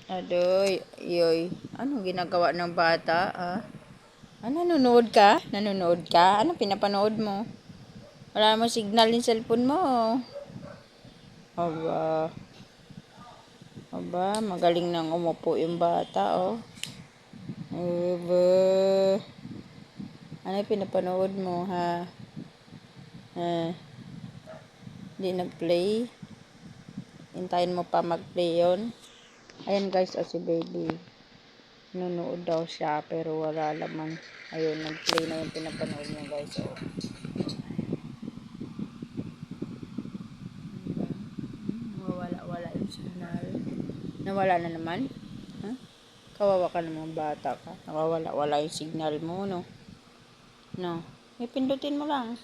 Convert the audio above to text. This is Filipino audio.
Adoy, yoy. Anong ginagawa ng bata, ah? Nanonood ka? Nanonood ka? Anong pinapanood mo? Wala mo signal yung cellphone mo. Aba, magaling nang umupo yung bata, oh. Aba, ano yung pinapanood mo, ha? Hindi nag-play? Hintayin mo pa mag-play yun? Ayan guys, si baby. Nanonood daw siya pero wala laman. Ayun, nag-play na yung pinapanood niya guys. Oh. Wala yung signal. Nawala na naman? Huh? Kawawa ka naman bata ka. Wala yung signal mo, no? No. May pindutin mo lang.